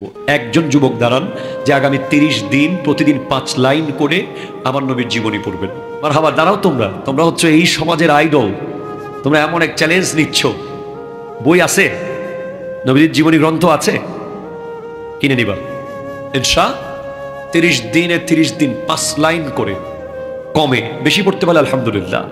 একজন যুবক দাঁড়ান যে আগামী 30 দিন প্রতিদিন 5 লাইন করে আমার নবীর জীবনী পড়বেন। মারহাবা, দাঁড়াও। তোমরা হচ্ছে এই সমাজের আইডল। তোমরা এমন এক চ্যালেঞ্জ নিচ্ছ। বই আছে, নবীর জীবনী গ্রন্থ আছে, কিনে নিবা ইনশাআল্লাহ। 30 দিনে 30 দিন 5 লাইন করে, কমে বেশি পড়তে পারলে আলহামদুলিল্লাহ।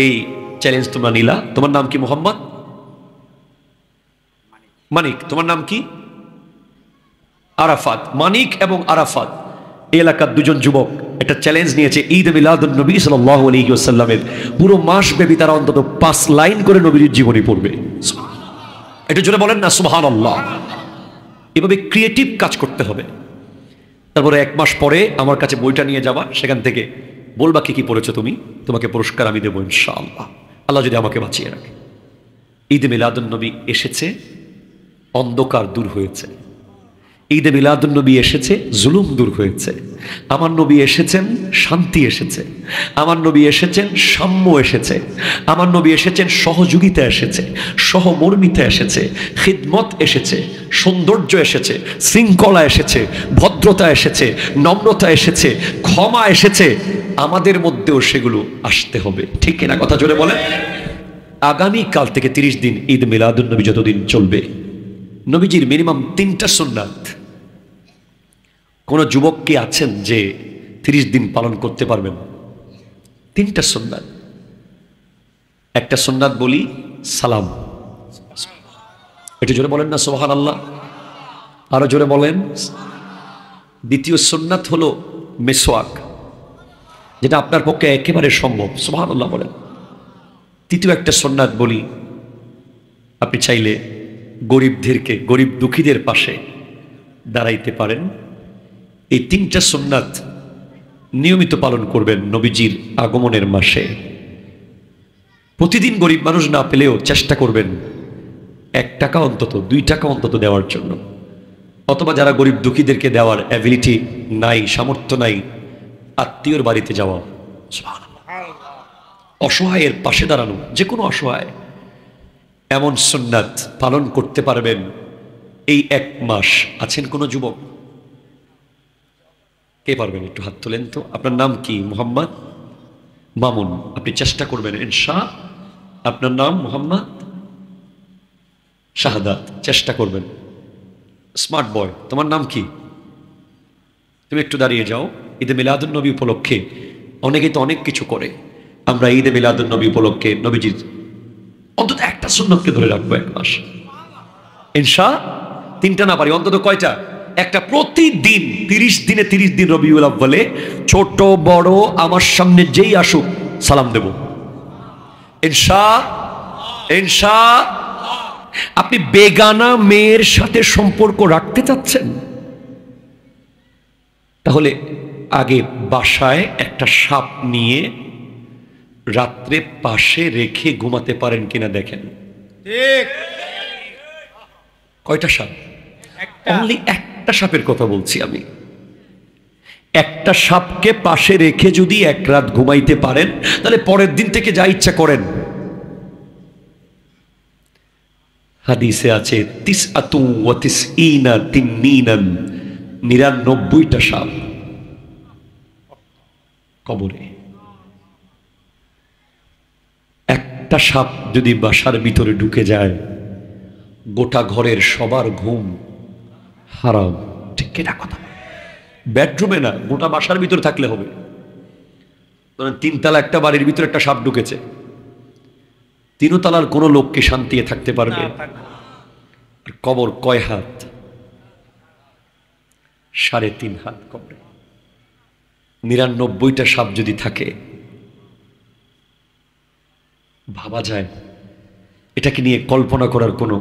এই চ্যালেঞ্জ তোমরা নিলা। তোমার নাম কি? মোহাম্মদ মানিক। তোমার নাম কি? আরাফাত। মানিক এবং আরাফাত এই এলাকার দুজন যুবক একটা চ্যালেঞ্জ নিয়েছে। ঈদ মিলাদুন নবী সাল্লাল্লাহু আলাইহি ওয়াসাল্লামের পুরো মাস ব্যাপী তারা অন্তত 5 লাইন করে নবীর জীবনী পড়বে। এটা জোরে বলেন না সুবহানাল্লাহ। এভাবে ক্রিয়েটিভ কাজ করতে হবে। তারপরে 1 মাস পরে আমার কাছে বইটা নিয়ে যাবা, সেখান থেকে বলবা কি কি পড়েছো তুমি, তোমাকে পুরস্কার আমি দেবো ইনশাআল্লাহ, আল্লাহ যদি আমাকে বাঁচিয়ে রাখে। ঈদ মিলাদুন নবী এসেছে, অন্ধকার দূর হয়েছে। ঈদে মিলাদুন নবী এসেছে, জুলুম দূর হয়েছে। আমার নবী এসেছেন, শান্তি এসেছে। আমার নবী এসেছেন, সাম্য এসেছে। আমার নবী এসেছেন, সহযোগিতা এসেছে, সহমর্মিতা এসেছে, খিদমত এসেছে, সৌন্দর্য এসেছে, শৃঙ্খলা এসেছে, ভদ্রতা এসেছে, নম্রতা এসেছে, ক্ষমা এসেছে। আমাদের মধ্যেও সেগুলো আসতে হবে, ঠিক কিনা? কথা জোরে বলেন। আগামীকাল থেকে 30 দিন ঈদ মিলাদুন নবী যতদিন চলবে, নবীজির মিনিমাম 3টা সুন্নাত। কোন যুবক কি আছেন যে 30 দিন পালন করতে পারবেন? 3টা সুন্নাত। একটা সুন্নাত বলি, সালাম। এটা জোরে বলেন না সুবহানাল্লাহ। আরো জোরে বলেন। দ্বিতীয় সুন্নাত হলো মিসওয়াক, যেটা আপনার পক্ষে একেবারে সম্ভব, সুবহানাল্লাহ বলেন। তৃতীয় একটা সুন্নাত বলি, আপনি চাইলে গরিবদেরকে, গরিব দুঃখীদের পাশে দাঁড়াইতে পারেন। এই 3টা সুন্নাত নিয়মিত পালন করবেন নবীজির আগমনের মাসে। প্রতিদিন গরিব মানুষ না পেলেও চেষ্টা করবেন 1 টাকা অন্তত, 2 টাকা অন্তত দেওয়ার জন্য। অথবা যারা গরিব দুঃখীদেরকে দেওয়ার অ্যাবিলিটি নাই, সামর্থ্য নাই, আত্মীয়র বাড়িতে যাওয়া, অসহায়ের পাশে দাঁড়ানো, যে কোনো অসহায়। এমন সুন্নাত পালন করতে পারবেন এই 1 মাস। আছেন কোনো যুবক? কে পারবেন? একটু হাত তোলেন তো। আপনার নাম কি? মোহাম্মদ মামুন। আপনি চেষ্টা করবেন ইনশাআল্লাহ। আপনার নাম মোহাম্মদ শাহাদাত। চেষ্টা করবেন। স্মার্ট বয়, তোমার নাম কি? তুমি একটু দাঁড়িয়ে যাও। ঈদে মিলাদুন নবী উপলক্ষে অনেকেই তো অনেক কিছু করে। আমরা ঈদে মিলাদুন নবী উপলক্ষে নবীজির অন্তত একটা সুন্নতকে ধরে রাখবো 1 মাস ইনশাআল্লাহ। 3টা না পারি অন্তত কয়টা? একটা। প্রতিদিন 30 দিনে 30 দিন রবিউল আউয়ালে ছোট বড় আমার সামনে যেই আসুক সালাম দেব ইনশাআল্লাহ। আপনি বেগানা মেয়ের সাথে সম্পর্ক রাখতে চাচ্ছেন, তাহলে আগে বাসায় একটা সাপ নিয়ে রাত্রে পাশে রেখে ঘুমাতে পারেন কিনা দেখেন। ঠিক। কয়টা সাপ? অনলি একটা সাপের কথা বলছি আমি। একটা সাপকে পাশে রেখে যদি 1 রাত ঘুমাইতে পারেন, তাহলে পরের দিন থেকে যা ইচ্ছা করেন। হাদিসে আছে 99টা সাপ কবরে। একটা সাপ যদি বাসার ভিতরে ঢুকে যায়, গোটা ঘরের সবার ঘুম হারাম, ঠিক কিনা কথা? বেডরুমে না, গোটা বাসার ভিতরে থাকলে হবে। 3 তলা একটা বাড়ির ভিতরে একটা সাপ ঢুকেছে, 3 তলার কোনো লোককে শান্তিতে থাকতে পারবে? কবর কয় হাত? 3.5 হাত কবরে। 99টা সাপ যদি থাকে, ভাবা যায়? এটাকে নিয়ে কল্পনা করার কোনো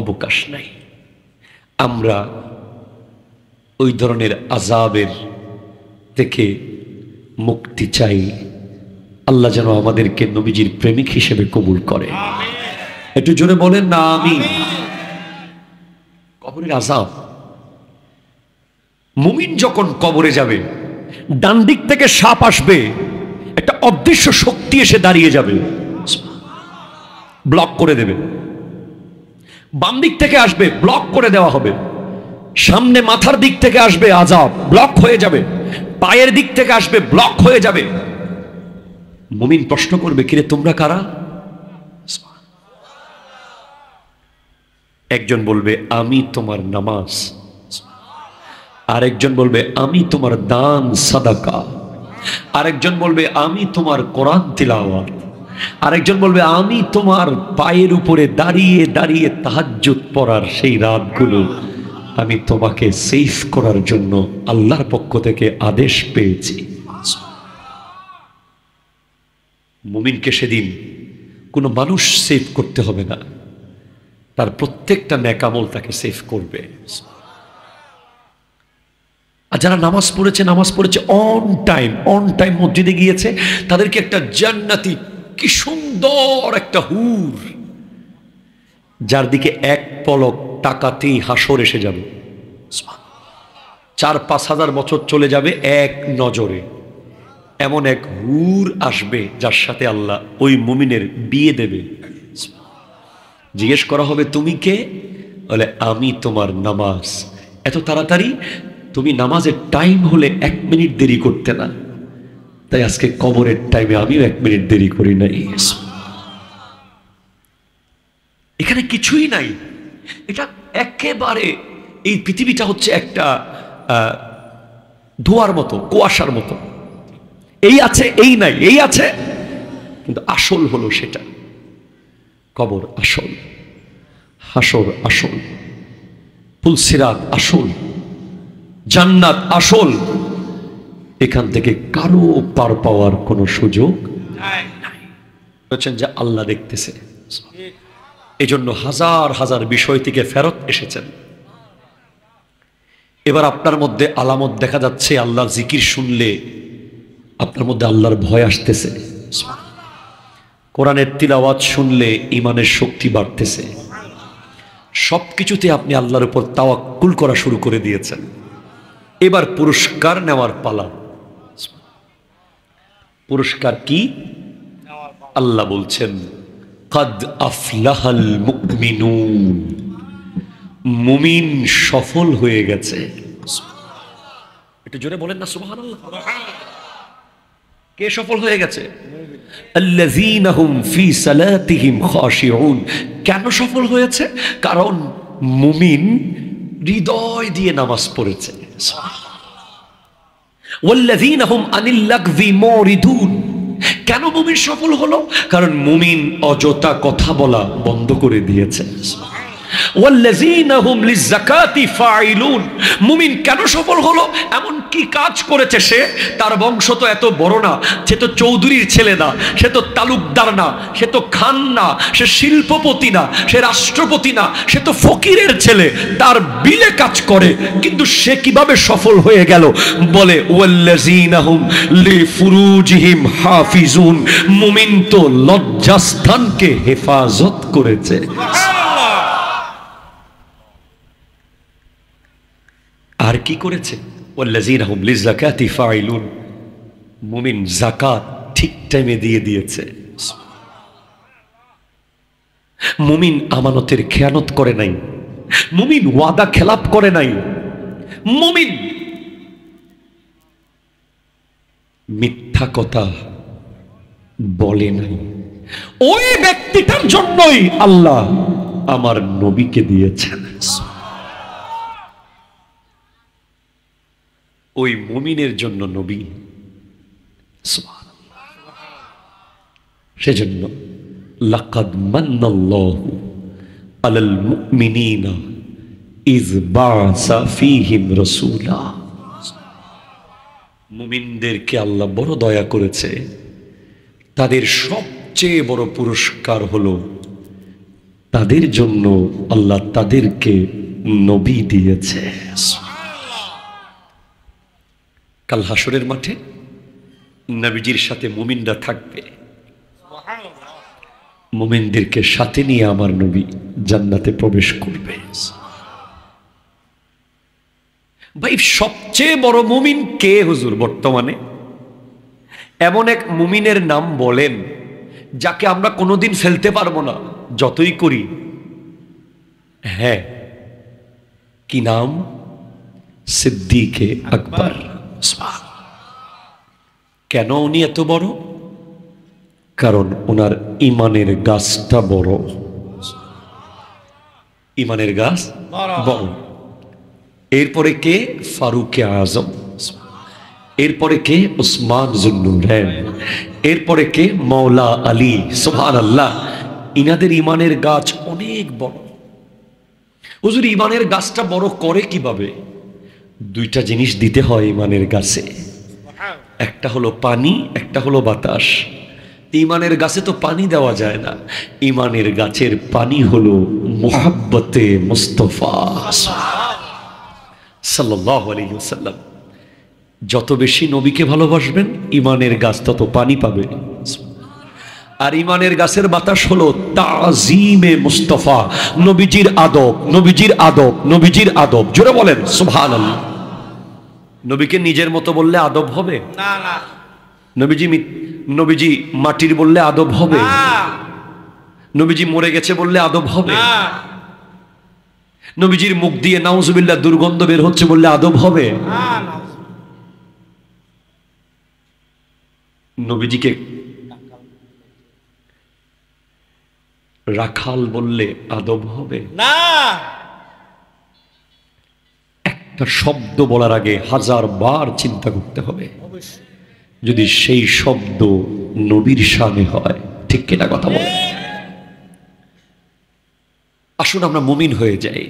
অবকাশ নাই। আমরা ওই ধরনের আযাবের থেকে মুক্তি চাই। আল্লাহ যেন আমাদেরকে নবীজির প্রেমিক হিসেবে কবুল করে। একটু জোরে বলেন না আমিন। কবরের আযাব, মুমিন যখন কবরে যাবে, ডান দিক থেকে সাপ আসবে, একটা অদৃশ্য শক্তি এসে দাঁড়িয়ে যাবে, ব্লক করে দেবে। বাম দিক থেকে আসবে, ব্লক করে দেওয়া হবে। সামনে মাথার দিক থেকে আসবে, আযাব, ব্লক হয়ে যাবে। পায়ের দিক থেকে আসবে, ব্লক হয়ে যাবে। মুমিন প্রশ্ন করবে, কিরে তোমরা কারা? একজন বলবে আমি তোমার নামাজ, আরেকজন বলবে আমি তোমার দান সাদাকা, আরেকজন বলবে আমি তোমার কোরআন তিলাওয়াত, আরেকজন বলবে আমি তোমার পায়ের উপরে দাঁড়িয়ে দাঁড়িয়ে তাহাজ্জুদ পড়ার সেই রাতগুলো আমি তোমাকে সেভ করার জন্য আল্লাহর পক্ষ থেকে আদেশ পেয়েছি। মুমিনকে সেদিন কোনো মানুষ সেভ করতে হবে না, তার প্রত্যেকটা নেক আমল তাকে সেভ করবে। আর যারা নামাজ পড়েছে অন টাইম মসজিদে গিয়েছে, তাদেরকে একটা জান্নাতি, কি সুন্দর একটা হুর, যার দিকে এক পলক তাকাতেই হাসর এসে যাবে। 4-5 হাজার বছর চলে যাবে এক নজরে। এমন এক হুর আসবে যার সাথে আল্লাহ ওই মুমিনের বিয়ে দেবে। জিজ্ঞেস করা হবে তুমি কে? বলে আমি তোমার নামাজ। এত তাড়াতাড়ি? তুমি নামাজের টাইম হলে 1 মিনিট দেরি করতে না, তাই আজকে কবরের টাইমে আমিও 1 মিনিট দেরি করি নাই। এখানে কিছুই নাই, এটা একেবারে, এই পৃথিবীটা হচ্ছে একটা ধোঁয়ার মতো, কুয়াশার মতো, এই আছে এই নাই, এই আছে, কিন্তু আসল হলো সেটা। কবর আসল, হাসর আসল, পুলসিরাত আসল, জান্নাত আসল। এখান থেকে কারো পার পাওয়ার কোনো সুযোগ নাই। বলছেন যে আল্লাহ দেখতেছে, এই জন্য হাজার হাজার বিষয় থেকে ফেরত এসেছেন। এবার আপনার মধ্যে আলামত দেখা যাচ্ছে, আল্লাহর জিকির শুনলে আপনার মধ্যে আল্লাহর ভয় আসতেছে, কোরআনের তিলাওয়াত শুনলে ঈমানের শক্তি বাড়তেছে, সবকিছুতে আপনি আল্লাহর উপর তাওয়াক্কুল করা শুরু করে দিয়েছেন। এবার পুরস্কার নেওয়ার পালা। পুরস্কার কি? আল্লাহ বলছেন কাদ আফলাহাল মুমিনুন, মুমিন সফল হয়ে গেছে। একটু জোরে বলেন না সুবহানাল্লাহ। কে সফল হয়ে গেছে? আল্লাযীনা হুম ফি সালাতিহিম খাশিউন। কেন সফল হয়েছে? কারণ মুমিন হৃদয় দিয়ে নামাজ পড়েছে। ওয়াল্লাযীনা হুম আনিল লাগযি মুরিদুন। কেন মুমিন সফল হলো? কারণ মুমিন অযথা কথা বলা বন্ধ করে দিয়েছে। ওয়াল্লাযীনা হুম লিযাকাতি ফাইলুন। মুমিন কেন সফল হলো? এমন কি কাজ করেছে সে? তার বংশ তো এত বড় না, সে তো চৌধুরীর ছেলে না, সে তো তালুকদার না, সে তো খান না, সে শিল্পপতি না, সে রাষ্ট্রপতি না, সে তো ফকিরের ছেলে, তার বিলে কাজ করে। কিন্তু সে কিভাবে সফল হয়ে গেল? বলে ওয়াল্লাযীনা হুম লিফুরুজিহিম হাফিজুন। মুমিন তো লজ্জাস্থানকে হেফাজত করেছে। আর কি করেছে? ওয়াল্লাযীনা হুম লিযাকাতি ফাইলুন। মুমিন যাকাত ঠিক টাইমে দিয়ে দিয়েছে। মুমিন আমানতের খেয়ানত করে নাই, মুমিন ওয়াদা খেলাপ করে নাই, মুমিন মিথ্যা কথা বলে নাই। ওই ব্যক্তিটার জন্যই আল্লাহ আমার নবীকে দিয়েছেন। ওই মুমিনের জন্য নবী। সেজন্য লাকাদ মান্নাল্লাহু আলাল মুমিনিনা ইয বা'সা ফীহিম রাসূলা। মুমিনদেরকে আল্লাহ বড় দয়া করেছে, তাদের সবচেয়ে বড় পুরস্কার হলো তাদের জন্য আল্লাহ তাদেরকে নবী দিয়েছে। কাল হাসরের মাঠে নবীজির সাথে মুমিনরা থাকবে। মুমিনদেরকে সাথে নিয়ে আমার নবী জান্নাতে প্রবেশ করবে। ভাই সবচেয়ে বড় মুমিন কে হুজুর বর্তমানে? এমন এক মুমিনের নাম বলেন যাকে আমরা কোনোদিন ফেলতে পারবো না, যতই করি। হ্যাঁ, কি নাম? সিদ্দিকে আকবর। কেন উনি এত বড়? কারণ ওনার ইমানের গাছটা বড়। ইমানের গাছ বড়। এরপরে কে? ফারুকে আজম। এরপরে কে? উসমান জুন্নুরাইন। এরপরে কে? মৌলা আলী। সুবহানাল্লাহ। ইনাদের ইমানের গাছ অনেক বড়। হুজুর, ইমানের গাছটা বড় করে কিভাবে? দুইটা জিনিস দিতে হয় ইমানের গাছে, একটা হলো পানি, একটা হলো বাতাস। ইমানের গাছে তো পানি দেওয়া যায় না, ইমানের গাছের পানি হলো মুহাব্বতে মুস্তাফা সাল্লাল্লাহু আলাইহি ওয়াসাল্লাম। যত বেশি নবীকে ভালোবাসবেন ইমানের গাছ তত পানি পাবে। আর ইমানের গাছের বাতাস হলো তাজিমে মুস্তাফা, নবীজির আদব, নবীজির আদব, নবীজির আদব। জোরে বলেন সুবহানাল্লাহ। নবীকে নিজের মতো বললে আদব হবে না? না। নবীজি মাটির বললে আদব হবে না? নবীজি মরে গেছে বললে আদব হবে না? নবীজির মুখ দিয়ে নাউজুবিল্লাহ দুর্গন্ধ বের হচ্ছে বললে আদব হবে না? নবীজিকে রাখাল বললে আদব হবে না? একটা শব্দ বলার আগে 1000 বার চিন্তা করতে হবে, যদি সেই শব্দ নবীর শানে হয়। ঠিক কিনা কথা বলে? আসুন আমরা মুমিন হয়ে যাই।